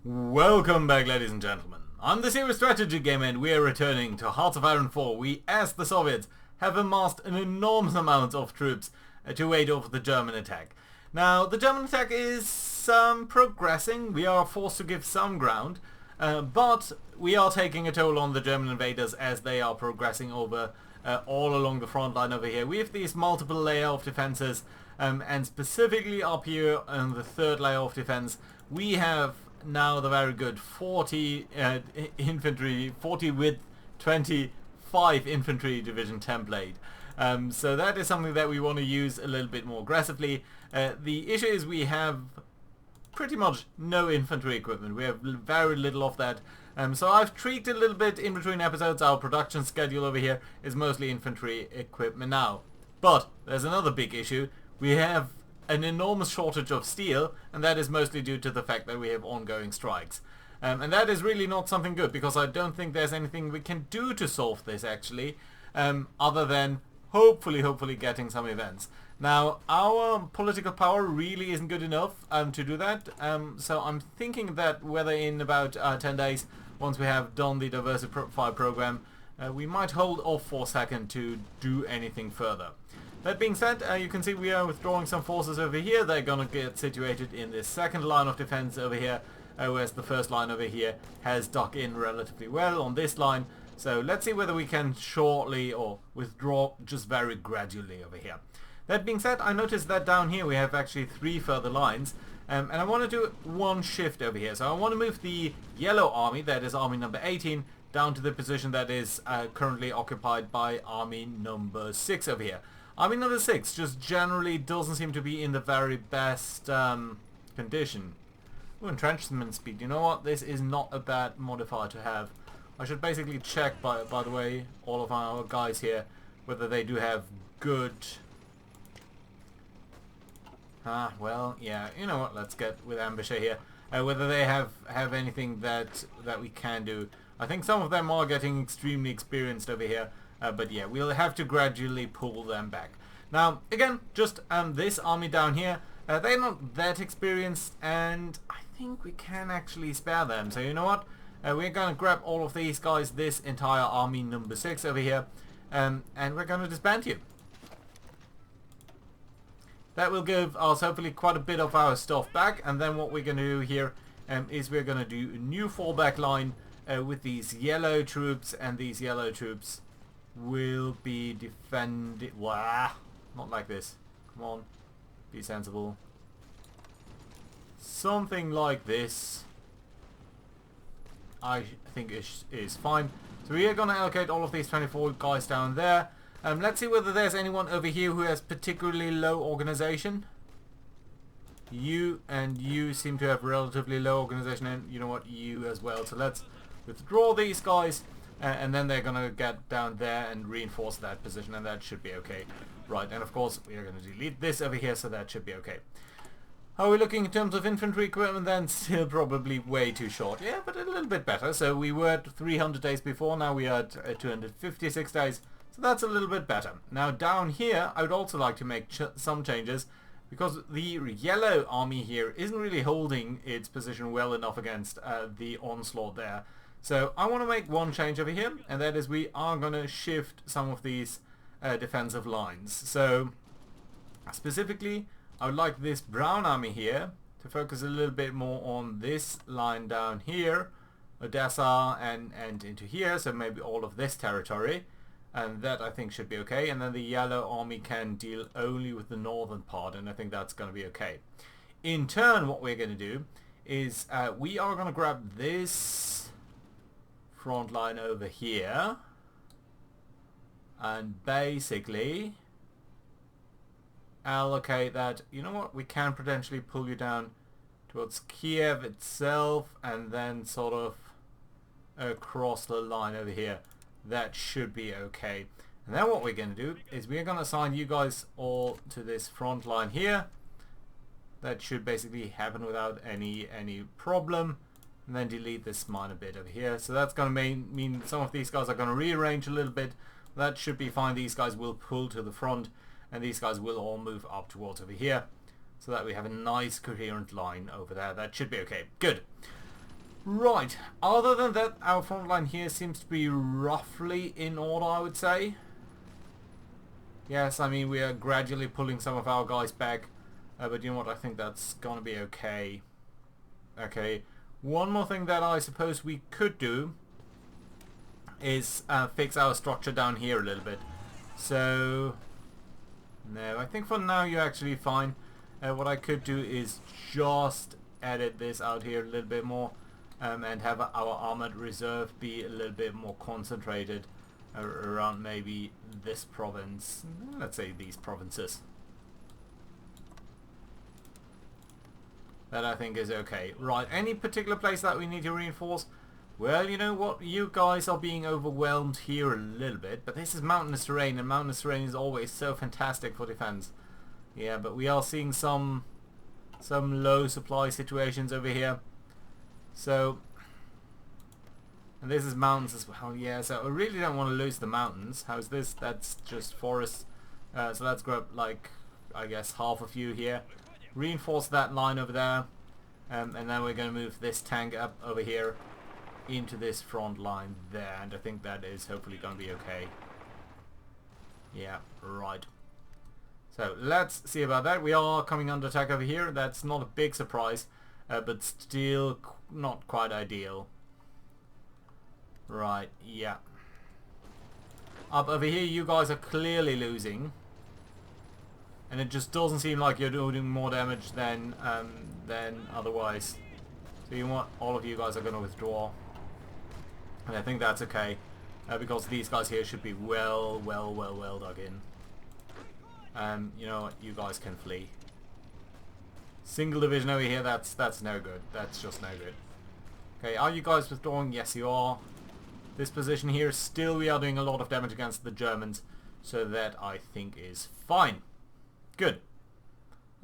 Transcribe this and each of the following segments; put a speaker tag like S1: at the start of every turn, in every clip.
S1: Welcome back, ladies and gentlemen. I'm the Serious Strategy Gamer and we are returning to Hearts of Iron 4. We, as the Soviets, have amassed an enormous amount of troops to wait off the German attack. Now, the German attack is progressing. We are forced to give some ground, but we are taking a toll on the German invaders as they are progressing over all along the front line over here. We have these multiple layer of defenses, and specifically up here on the third layer of defense, we have now the very good 40 infantry, 40 with 25 infantry division template. So that is something that we want to use a little bit more aggressively. The issue is we have pretty much no infantry equipment. We have very little of that. So I've tweaked a little bit in between episodes. Our production schedule over here is mostly infantry equipment now. But there's another big issue. We have an enormous shortage of steel, and that is mostly due to the fact that we have ongoing strikes. And that is really not something good, because I don't think there's anything we can do to solve this actually, other than hopefully getting some events. Now, our political power really isn't good enough to do that, so I'm thinking that whether in about 10 days, once we have done the diversify program, we might hold off for a second to do anything further. That being said, you can see we are withdrawing some forces over here. They're gonna get situated in this second line of defense over here, whereas the first line over here has dug in relatively well on this line. So let's see whether we can shortly or withdraw just very gradually over here. That being said, I noticed that down here we have actually 3 further lines, and I want to do one shift over here. So I want to move the yellow army, that is army number 18, down to the position that is currently occupied by army number 6 over here. Army number 6 just generally doesn't seem to be in the very best condition. Ooh, entrenchment speed. You know what? This is not a bad modifier to have. I should basically check, by the way, all of our guys here, whether they do have good... well, yeah, you know what? Let's get with Ambusher here. Whether they have anything that we can do. I think some of them are getting extremely experienced over here. But yeah, we'll have to gradually pull them back. Now, again, just this army down here, they're not that experienced, and I think we can actually spare them. So you know what? We're going to grab all of these guys, this entire army number 6 over here, and we're going to disband you. That will give us hopefully quite a bit of our stuff back, and then what we're going to do here is we're going to do a new fallback line with these yellow troops, and these yellow troops will be defended. Wow, not like this. Come on, be sensible. Something like this, I think is fine. So we are going to allocate all of these 24 guys down there. Let's see whether there's anyone over here who has particularly low organization. You and you seem to have relatively low organization, and you know what, you as well. So let's withdraw these guys. And then they're going to get down there and reinforce that position, and that should be okay. Right, and of course we are going to delete this over here, so that should be okay. How are we looking in terms of infantry equipment then? Still probably way too short. Yeah, but a little bit better. So we were at 300 days before, now we are at 256 days. So that's a little bit better. Now down here, I would also like to make some changes, because the yellow army here isn't really holding its position well enough against the onslaught there. So I want to make one change over here, and that is we are going to shift some of these defensive lines. So specifically, I would like this brown army here to focus a little bit more on this line down here, Odessa and into here, so maybe all of this territory, and that I think should be okay. And then the yellow army can deal only with the northern part, and I think that's going to be okay. In turn, what we're going to do is we are going to grab this front line over here and basically allocate that. You know what, we can potentially pull you down towards Kiev itself and then sort of across the line over here. That should be okay. And then what we're going to do is we're going to assign you guys all to this front line here. That should basically happen without any problem. And then delete this minor bit over here. So that's going to mean some of these guys are going to rearrange a little bit. That should be fine. These guys will pull to the front, and these guys will all move up towards over here, so that we have a nice coherent line over there. That should be okay. Good. Right, other than that, our front line here seems to be roughly in order, I would say. Yes, I mean, we are gradually pulling some of our guys back, but you know what, I think that's gonna be okay. Okay, one more thing that I suppose we could do is fix our structure down here a little bit. So, no, I think for now you're actually fine. What I could do is just edit this out here a little bit more. And have our armored reserve be a little bit more concentrated around maybe this province. Let's say these provinces. That I think is okay. Right, any particular place that we need to reinforce? Well, you know what? You guys are being overwhelmed here a little bit, but this is mountainous terrain, and mountainous terrain is always so fantastic for defense. Yeah, but we are seeing some low supply situations over here. So, and this is mountains as well. Yeah, so I really don't want to lose the mountains. How's this? That's just forest. So let's grab, like, I guess half a few here. Reinforce that line over there. And then we're going to move this tank up over here into this front line there. And I think that is hopefully going to be okay. Yeah, right. So let's see about that. We are coming under attack over here. That's not a big surprise. But still not quite ideal. Right, yeah. Up over here you guys are clearly losing. And it just doesn't seem like you're doing more damage than otherwise. So you know what? All of you guys are going to withdraw. And I think that's okay. Because these guys here should be well dug in. You know what? You guys can flee. Single division over here, that's no good. That's just no good. Okay, are you guys withdrawing? Yes, you are. This position here, still we are doing a lot of damage against the Germans. So that, I think, is fine. Good.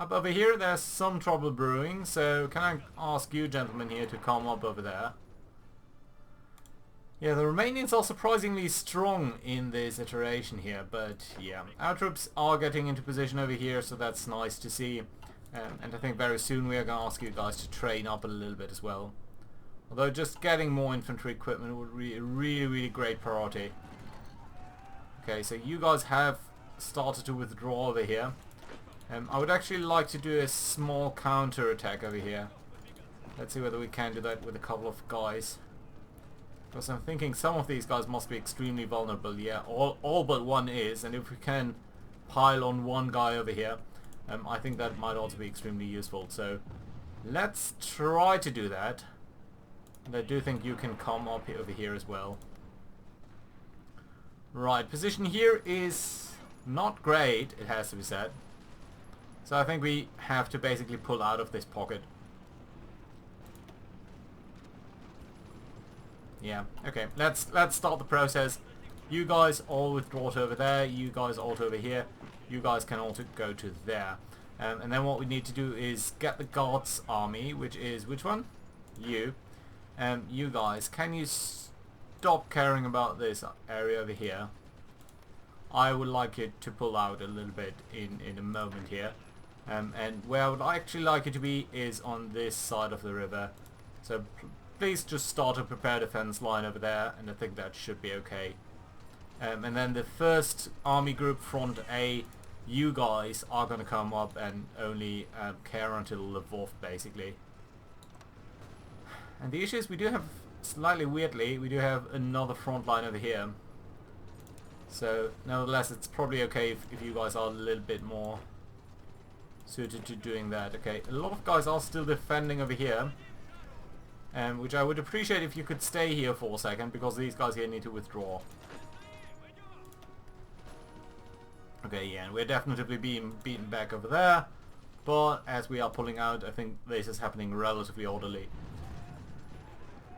S1: Up over here, there's some trouble brewing. So, can I ask you gentlemen here to come up over there? Yeah, the Romanians are surprisingly strong in this iteration here. But, yeah, our troops are getting into position over here, so that's nice to see. And I think very soon we are going to ask you guys to train up a little bit as well. Although just getting more infantry equipment would be a really great priority. Okay, so you guys have started to withdraw over here. I would actually like to do a small counter attack over here. Let's see whether we can do that with a couple of guys. Because I'm thinking some of these guys must be extremely vulnerable. Yeah, all but one is. And if we can pile on one guy over here, I think that might also be extremely useful. So let's try to do that. And I do think you can come up over here as well. Right, position here is not great, it has to be said. So I think we have to basically pull out of this pocket. Yeah, okay, let's start the process. You guys all withdraw to over there, you guys all to over here. You guys can also go to there. And then what we need to do is get the Guards army, which is, which one? You. You guys, can you stop caring about this area over here? I would like it to pull out a little bit in a moment here. And where I would actually like it to be is on this side of the river. So please just start a prepared defense line over there, and I think that should be okay. And then the first army group, Front A, you guys are going to come up and only care until Lvov, basically. And the issue is we do have, slightly weirdly, we do have another front line over here. So, nevertheless, it's probably okay if you guys are a little bit more suited to doing that. Okay, a lot of guys are still defending over here. Which I would appreciate if you could stay here for a second, because these guys here need to withdraw. Okay, yeah, and we're definitely being beaten back over there. But as we are pulling out, I think this is happening relatively orderly.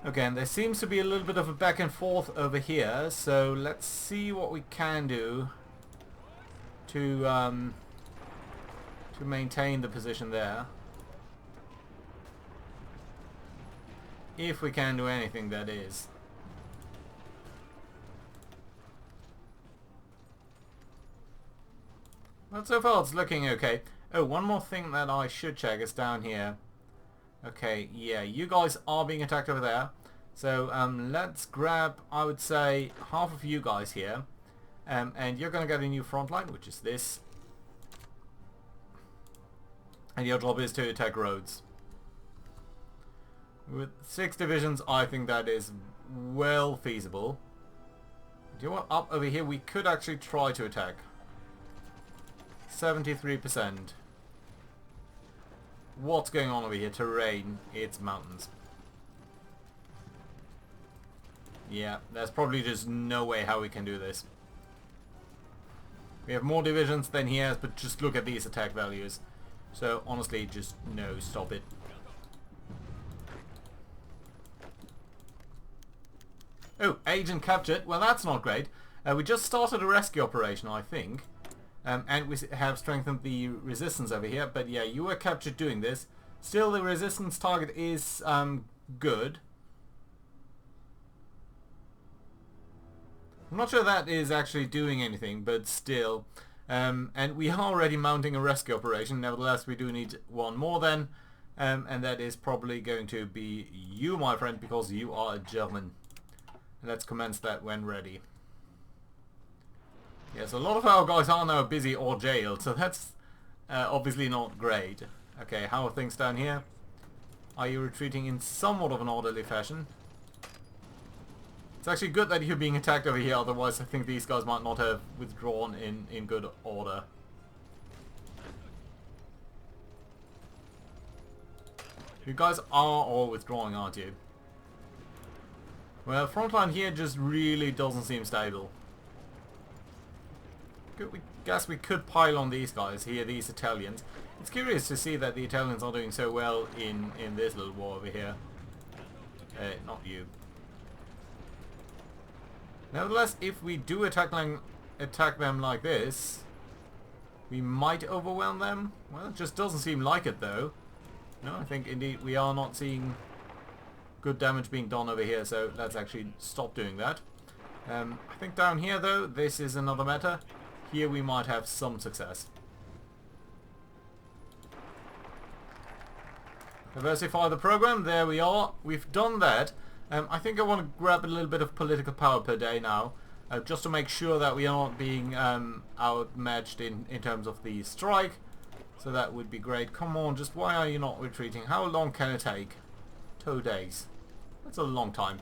S1: Okay, and there seems to be a little bit of a back and forth over here, so let's see what we can do to maintain the position there. If we can do anything, that is. But so far it's looking okay. Oh, one more thing that I should check is down here. Okay, yeah, you guys are being attacked over there. So let's grab, I would say, half of you guys here. And you're going to get a new front line, which is this. And your job is to attack roads. With 6 divisions, I think that is well feasible. Do you know what? Up over here, we could actually try to attack. 73%. What's going on over here? Terrain. It's mountains. Yeah, there's probably just no way how we can do this. We have more divisions than he has, but just look at these attack values. So, honestly, just no, stop it. Oh, agent captured. Well, that's not great. We just started a rescue operation, I think. And we have strengthened the resistance over here. But yeah, you were captured doing this. Still, the resistance target is good. I'm not sure that is actually doing anything, but still. And we are already mounting a rescue operation. Nevertheless, we do need one more then. And that is probably going to be you, my friend, because you are a German. Let's commence that when ready. Yes, a lot of our guys are now busy or jailed, so that's obviously not great. Okay, how are things down here? Are you retreating in somewhat of an orderly fashion? It's actually good that you're being attacked over here, otherwise I think these guys might not have withdrawn in good order. You guys are all withdrawing, aren't you? Well, frontline here just really doesn't seem stable. We guess we could pile on these guys here, these Italians. It's curious to see that the Italians are doing so well in this little war over here. Not you. Nevertheless, if we do attack them like this, we might overwhelm them. Well, it just doesn't seem like it though. No, I think indeed we are not seeing good damage being done over here, so let's actually stop doing that. I think down here though, this is another matter. Here we might have some success. Diversify the program, there we are. We've done that. I think I want to grab a little bit of political power per day now, just to make sure that we are not being outmatched in terms of the strike. So that would be great. Come on, just why are you not retreating? How long can it take? 2 days. That's a long time.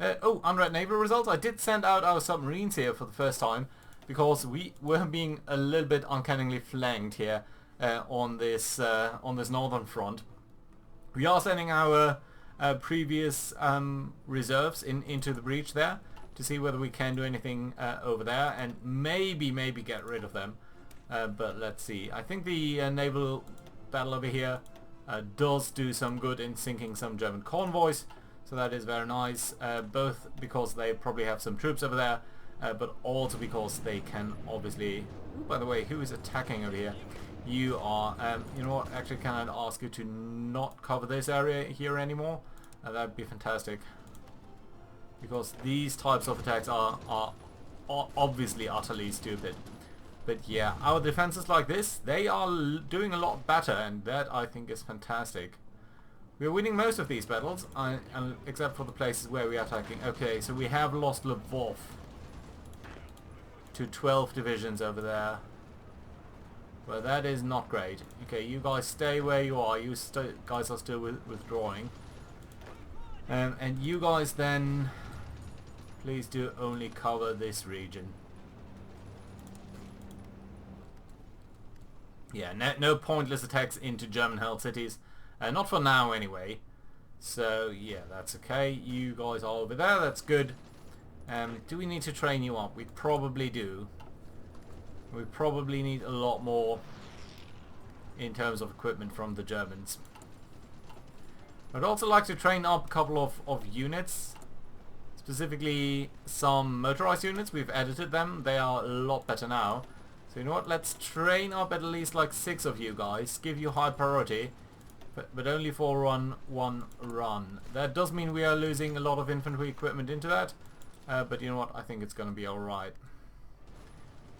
S1: Oh, unread naval results. I did send out our submarines here for the first time, because we were being a little bit uncannily flanked here on this northern front. We are sending our previous reserves into the breach there to see whether we can do anything over there and maybe get rid of them. But let's see. I think the naval battle over here does do some good in sinking some German convoys, so that is very nice, both because they probably have some troops over there, but also because they can obviously... Ooh, by the way, who is attacking over here? You are. You know what, actually can I ask you to not cover this area here anymore? That would be fantastic, because these types of attacks are obviously utterly stupid. But yeah, our defenses like this, they are doing a lot better, and that I think is fantastic. We're winning most of these battles, except for the places where we are attacking. Okay, so we have lost Lvov to 12 divisions over there. Well, that is not great. Okay, you guys stay where you are. You guys are still withdrawing. And you guys then, please do only cover this region. Yeah, no pointless attacks into German-held cities. Not for now, anyway. So, yeah, that's okay. You guys are over there. That's good. Do we need to train you up? We probably do. We probably need a lot more in terms of equipment from the Germans. I'd also like to train up a couple of units. Specifically, some motorized units. We've edited them. They are a lot better now. So you know what, let's train up at least like 6 of you guys, give you high priority, but only for one run. That does mean we are losing a lot of infantry equipment into that, but you know what, I think it's going to be alright.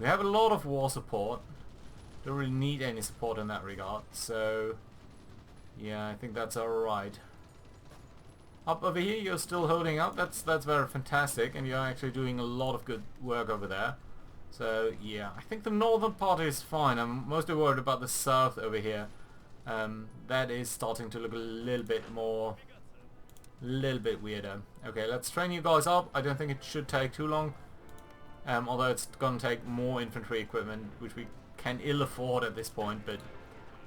S1: We have a lot of war support, don't really need any support in that regard, so Yeah, I think that's alright. Up over here, you're still holding up. That's very fantastic, and you're actually doing a lot of good work over there. So yeah, I think the northern part is fine. I'm mostly worried about the south over here. That is starting to look a little bit weirder. Okay, let's train you guys up. I don't think it should take too long. Although it's going to take more infantry equipment, which we can ill afford at this point, but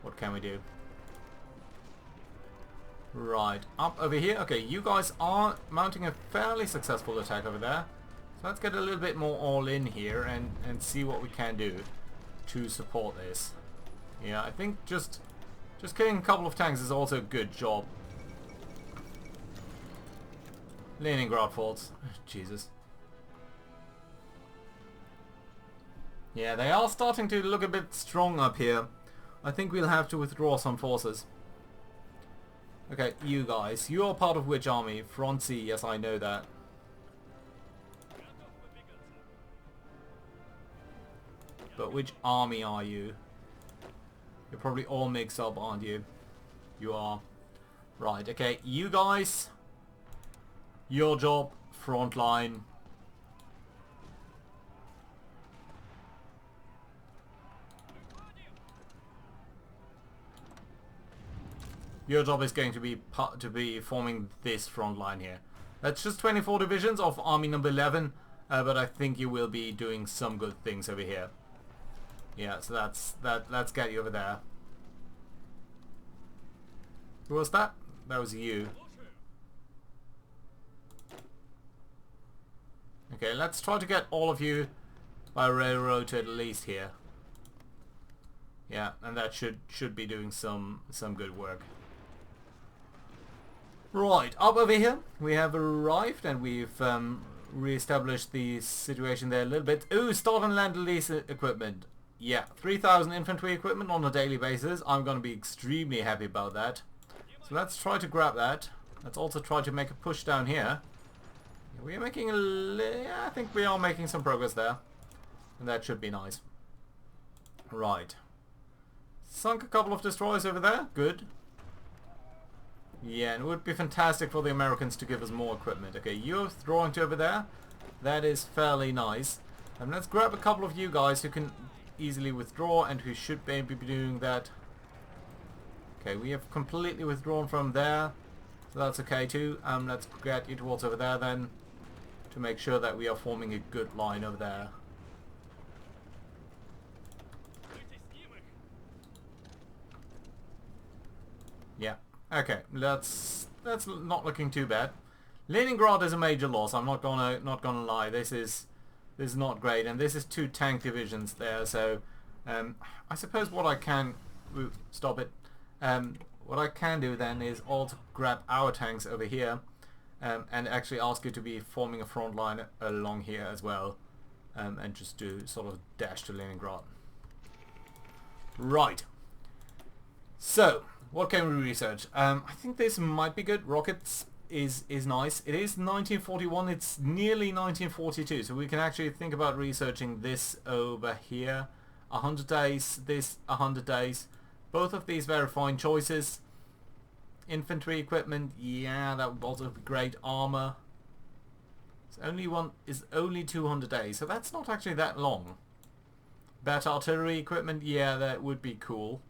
S1: what can we do? Right, up over here. Okay, you guys are mounting a fairly successful attack over there. So let's get a little bit more all in here and see what we can do to support this. Yeah, I think just killing a couple of tanks is also a good job. Leningrad forts. Jesus. Yeah, they are starting to look a bit strong up here. I think we'll have to withdraw some forces. Okay, you guys. You are part of which army? Front C, yes, I know that. But which army are you? You're probably all mixed up, aren't you? You are. Right, okay, you guys. Your job, front line. Your job is going to be forming this front line here. That's just 24 divisions of army number 11, but I think you will be doing some good things over here. Yeah, so let's get you over there. Who was that? That was you. Okay, let's try to get all of you by railroad to at least here. Yeah, and that should be doing some good work. Right, up over here we have arrived and we've re-established the situation there a little bit. Ooh, start and land lease equipment. Yeah, 3,000 infantry equipment on a daily basis. I'm going to be extremely happy about that. So let's try to grab that. Let's also try to make a push down here. We are making I think we are making some progress there. And that should be nice. Right. Sunk a couple of destroyers over there. Good. Yeah, and it would be fantastic for the Americans to give us more equipment. Okay, you're throwing to over there. That is fairly nice. And let's grab a couple of you guys who can easily withdraw and who should maybe be doing that. Okay, we have completely withdrawn from there. So that's okay too. Let's get you towards over there then, to make sure that we are forming a good line over there. Yeah. Okay, that's not looking too bad. Leningrad is a major loss. I'm not gonna lie. This is not great, and this is 2 tank divisions there. So I suppose what I can stop it. What I can do then is also grab our tanks over here, and actually ask you to be forming a front line along here as well, and just do sort of dash to Leningrad. Right. So. What can we research? I think this might be good. Rockets is nice. It is 1941. It's nearly 1942. So we can actually think about researching this over here. 100 days. This 100 days. Both of these very fine choices. Infantry equipment. Yeah, that would also be great. Armor. It's only 200 days. So that's not actually that long. Better artillery equipment. Yeah, that would be cool.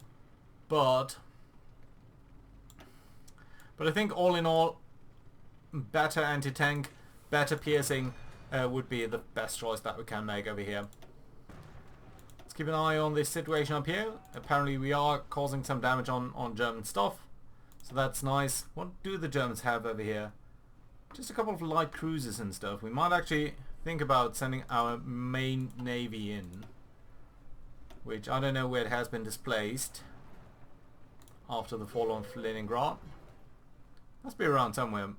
S1: But I think all in all, better anti-tank, better piercing would be the best choice that we can make over here. Let's keep an eye on this situation up here. Apparently we are causing some damage on German stuff, so that's nice. What do the Germans have over here? Just a couple of light cruisers and stuff. We might actually think about sending our main navy in, which I don't know where it has been displaced after the fall of Leningrad. Must be around somewhere.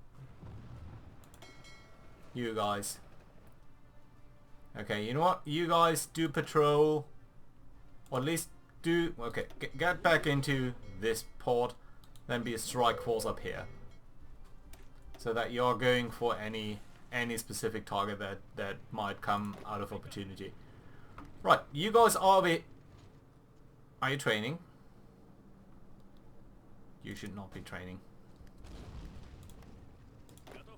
S1: You guys. Okay, you know what? You guys do patrol. Or at least do... Okay, get back into this port. Then be a strike force up here. So that you're going for any specific target that might come out of opportunity. Right, you guys are you training? You should not be training.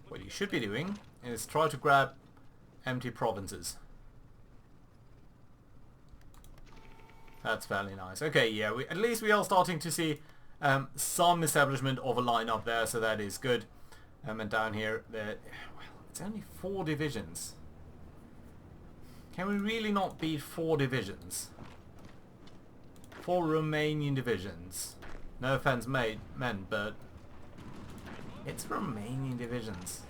S1: What you should be doing is try to grab empty provinces. That's fairly nice. Okay, yeah, at least we are starting to see some establishment of a line up there, so that is good. And down here, well, it's only 4 divisions. Can we really not beat 4 divisions? 4 Romanian divisions. No offense meant, but it's Romanian divisions.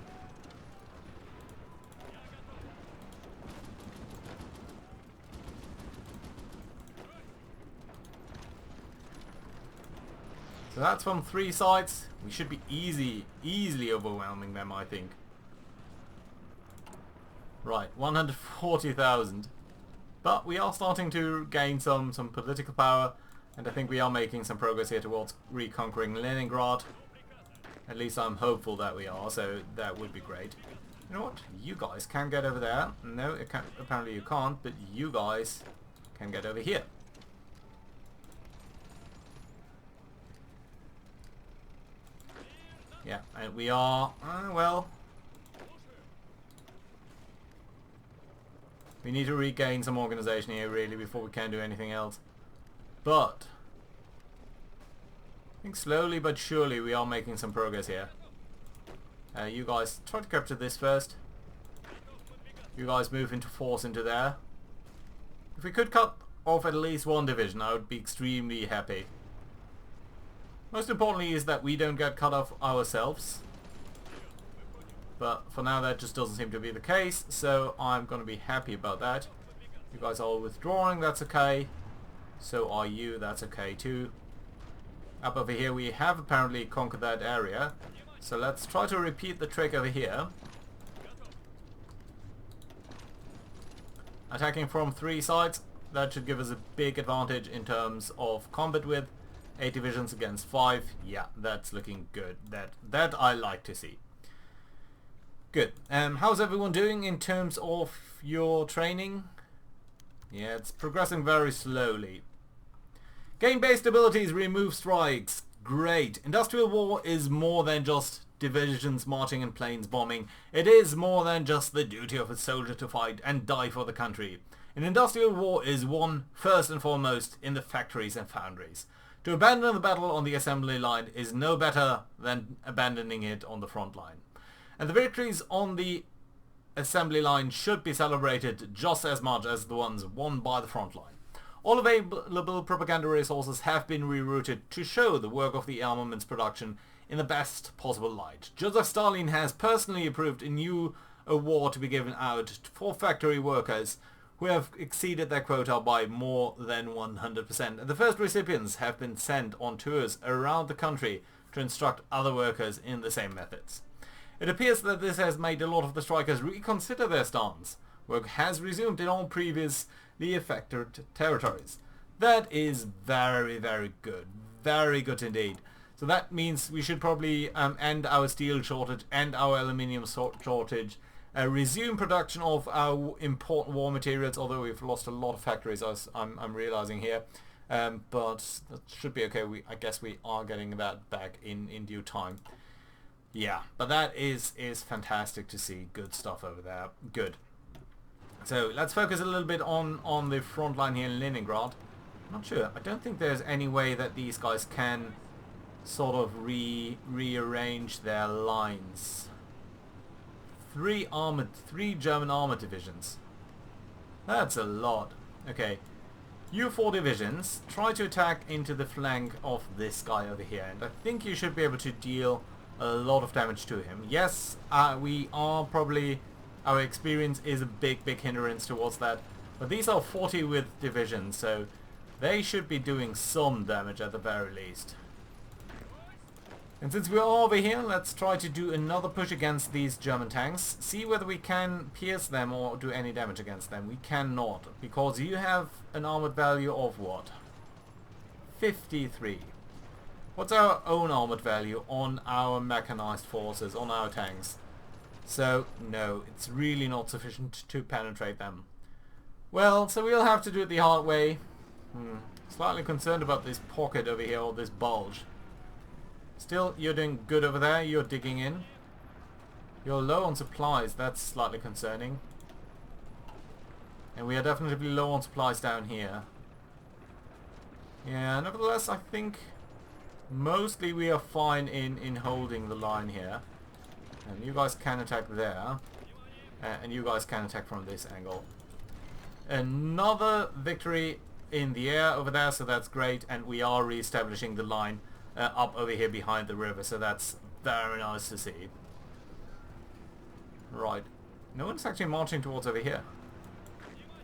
S1: So that's from 3 sides. We should be easily overwhelming them, I think. Right, 140,000. But we are starting to gain some political power, and I think we are making some progress here towards reconquering Leningrad. At least I'm hopeful that we are, so that would be great. You know what? You guys can get over there. No, apparently you can't, but you guys can get over here. Yeah, and we are, well, we need to regain some organization here really before we can do anything else. But I think slowly but surely we are making some progress here. You guys try to capture this first. You guys move into force into there. If we could cut off at least 1 division, I would be extremely happy. Most importantly is that we don't get cut off ourselves. But for now that just doesn't seem to be the case, so I'm going to be happy about that. You guys are withdrawing, that's okay. So are you, that's okay too. Up over here we have apparently conquered that area. So let's try to repeat the trick over here. Attacking from 3 sides, that should give us a big advantage in terms of combat width. 8 divisions against 5. Yeah, that's looking good. That I like to see. Good. How's everyone doing in terms of your training? Yeah, it's progressing very slowly. Game-based abilities remove strikes. Great. Industrial war is more than just divisions marching and planes bombing. It is more than just the duty of a soldier to fight and die for the country. An industrial war is won first and foremost in the factories and foundries. To abandon the battle on the assembly line is no better than abandoning it on the front line. And the victories on the assembly line should be celebrated just as much as the ones won by the front line. All available propaganda resources have been rerouted to show the work of the armaments production in the best possible light. Joseph Stalin has personally approved a new award to be given out for factory workers who have exceeded their quota by more than 100%. And the first recipients have been sent on tours around the country to instruct other workers in the same methods. It appears that this has made a lot of the strikers reconsider their stance. Work has resumed in all previously affected territories. That is very, very good. Very good indeed. So that means we should probably end our steel shortage and our aluminium shortage. Resume production of our important war materials, although we've lost a lot of factories, as I'm realizing here. But that should be okay. I guess we are getting that back in due time. Yeah, but that is fantastic to see. Good stuff over there. Good. So let's focus a little bit on the front line here in Leningrad. I'm not sure. I don't think there's any way that these guys can sort of rearrange their lines. 3 German armored divisions. That's a lot. Okay. You 4 divisions, try to attack into the flank of this guy over here. And I think you should be able to deal a lot of damage to him. Yes, we are probably... Our experience is a big hindrance towards that. But these are 40 with divisions, so they should be doing some damage at the very least. And since we are over here, let's try to do another push against these German tanks. See whether we can pierce them or do any damage against them. We cannot, because you have an armored value of what? 53. What's our own armored value on our mechanized forces, on our tanks? So, no, it's really not sufficient to penetrate them. Well, so we'll have to do it the hard way. Slightly concerned about this pocket over here, or this bulge. Still, you're doing good over there. You're digging in. You're low on supplies. That's slightly concerning. And we are definitely low on supplies down here. Yeah, nevertheless, I think mostly we are fine in holding the line here. And you guys can attack there. And you guys can attack from this angle. Another victory in the air over there, so that's great. And we are re-establishing the line up over here behind the river, so that's very nice to see. Right. No one's actually marching towards over here.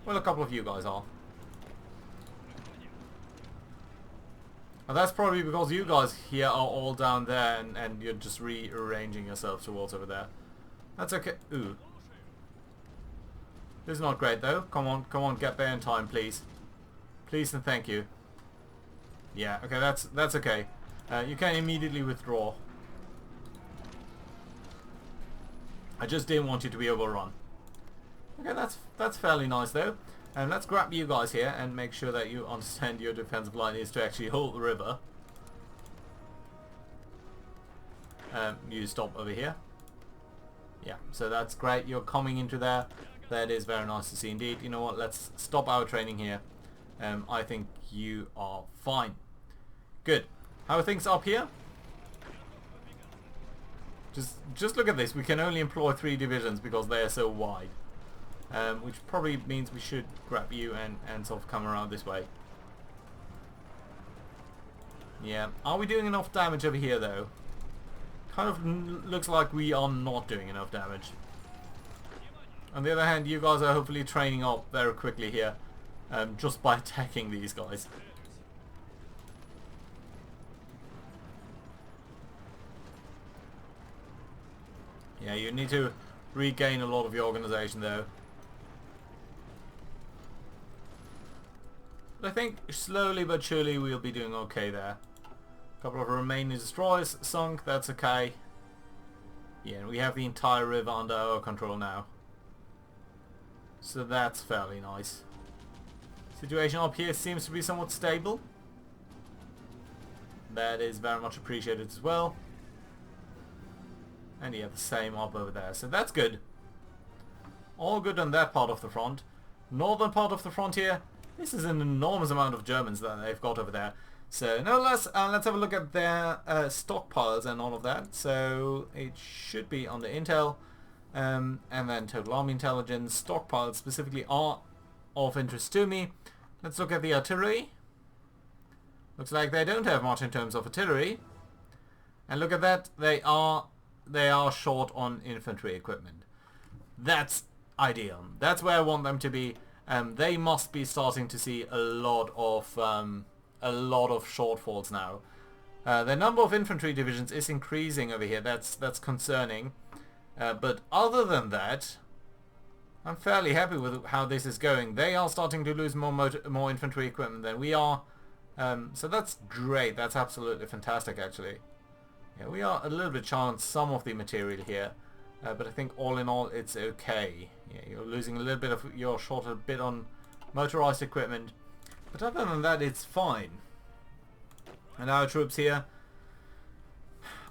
S1: Well, a couple of you guys are. And that's probably because you guys here are all down there and you're just rearranging yourselves towards over there. That's okay. Ooh. This is not great though. Come on, get there in time, please. Please and thank you. Yeah, okay, that's okay. You can immediately withdraw. I just didn't want you to be overrun. Okay, that's fairly nice though. And let's grab you guys here and make sure that you understand your defensive line is to actually hold the river. You stop over here. Yeah, so that's great. You're coming into there. That is very nice to see indeed. You know what? Let's stop our training here. I think you are fine. Good. How are things up here? Just look at this. We can only employ 3 divisions because they are so wide. Which probably means we should grab you and sort of come around this way. Yeah. Are we doing enough damage over here though? Kind of looks like we are not doing enough damage. On the other hand, you guys are hopefully training up very quickly here. Just by attacking these guys. Yeah, you need to regain a lot of your organization though. But I think slowly but surely we'll be doing okay there. A couple of remaining destroyers sunk, that's okay. Yeah, we have the entire river under our control now. So that's fairly nice. Situation up here seems to be somewhat stable. That is very much appreciated as well. And yeah, the same up over there. So that's good. All good on that part of the front. Northern part of the front here. This is an enormous amount of Germans that they've got over there. So nevertheless, let's have a look at their stockpiles and all of that. So it should be under intel. And then total army intelligence. Stockpiles specifically are of interest to me. Let's look at the artillery. Looks like they don't have much in terms of artillery. And look at that, they are short on infantry equipment. That's ideal. That's where I want them to be. They must be starting to see a lot of shortfalls now. The number of infantry divisions is increasing over here. That's concerning. But other than that, I'm fairly happy with how this is going. They are starting to lose more infantry equipment than we are. So that's great. That's absolutely fantastic, actually. Yeah, we are a little bit short on some of the material here. But I think all in all, it's okay. Yeah, you're losing a little bit of... You're short a bit on motorized equipment. But other than that, it's fine. And our troops here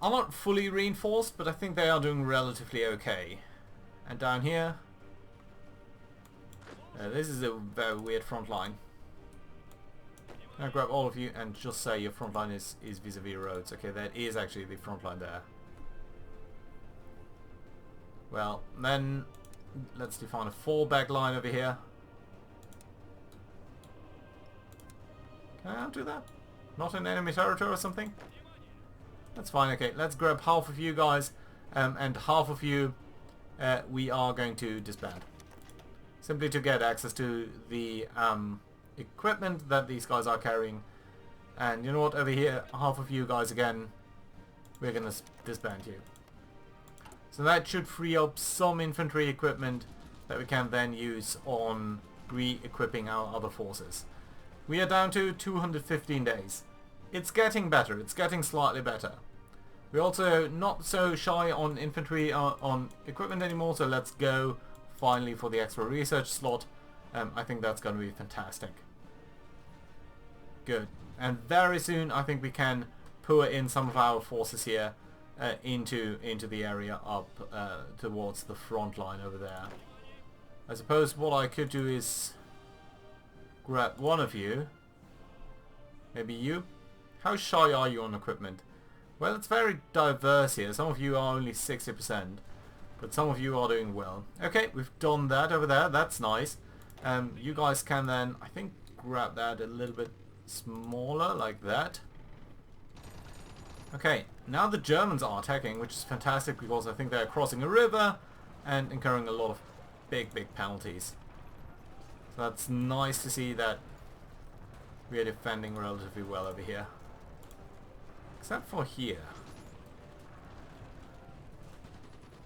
S1: are not fully reinforced, but I think they are doing relatively okay. And down here... this is a very weird front line. I'll grab all of you and just say your front line is vis-a-vis roads. Okay, that is actually the front line there. Well, then let's define a fallback line over here. Can I do that? Not in enemy territory or something? That's fine, okay. Let's grab half of you guys and half of you we are going to disband. Simply to get access to the equipment that these guys are carrying. And you know what, over here, half of you guys again, we're going to disband you. So that should free up some infantry equipment that we can then use on re-equipping our other forces. We are down to 215 days. It's getting better, it's getting slightly better. We're also not so shy on infantry on equipment anymore, so let's go finally for the extra research slot. I think that's going to be fantastic. Good. And very soon I think we can pour in some of our forces here into the area up towards the front line over there. I suppose what I could do is grab one of you. Maybe you? How shy are you on equipment? Well, it's very diverse here. Some of you are only 60%, but some of you are doing well. Okay, we've done that over there. That's nice. You guys can then, I think, grab that a little bit smaller, like that. Okay, now the Germans are attacking, which is fantastic because I think they're crossing a river and incurring a lot of big penalties. So that's nice to see that we are defending relatively well over here. Except for here.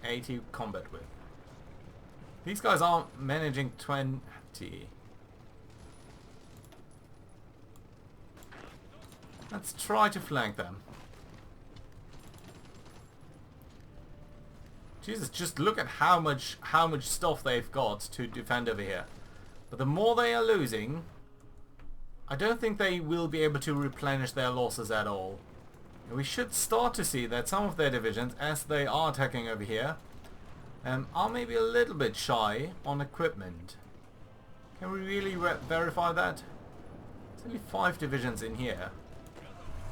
S1: 80 combat with. These guys aren't managing 20. Let's try to flank them. Jesus, just look at how much stuff they've got to defend over here. But the more they are losing, I don't think they will be able to replenish their losses at all. And we should start to see that some of their divisions, as they are attacking over here, are maybe a little bit shy on equipment. Can we really verify that? There's only 5 divisions in here.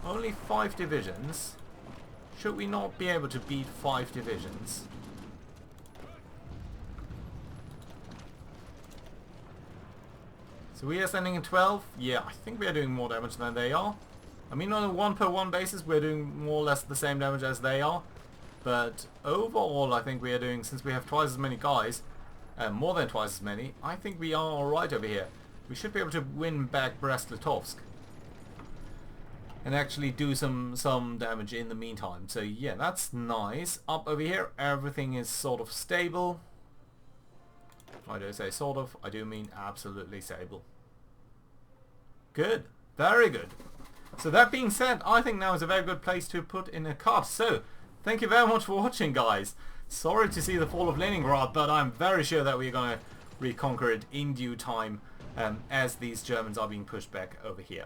S1: Only 5 divisions? Should we not be able to beat 5 divisions? So we are standing in 12. Yeah, I think we are doing more damage than they are. I mean, on a 1-per-1 basis, we're doing more or less the same damage as they are. But overall, I think we are doing, since we have twice as many guys, more than twice as many, I think we are alright over here. We should be able to win back Brest-Litovsk. And actually do some damage in the meantime. So yeah, that's nice. Up over here, everything is sort of stable. Why do I say sort of? I do mean absolutely stable. Good. Very good. So that being said, I think now is a very good place to put in a cut. So, thank you very much for watching, guys. Sorry to see the fall of Leningrad, but I'm very sure that we're going to reconquer it in due time as these Germans are being pushed back over here.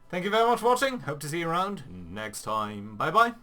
S1: Thank you very much for watching. Hope to see you around next time. Bye bye.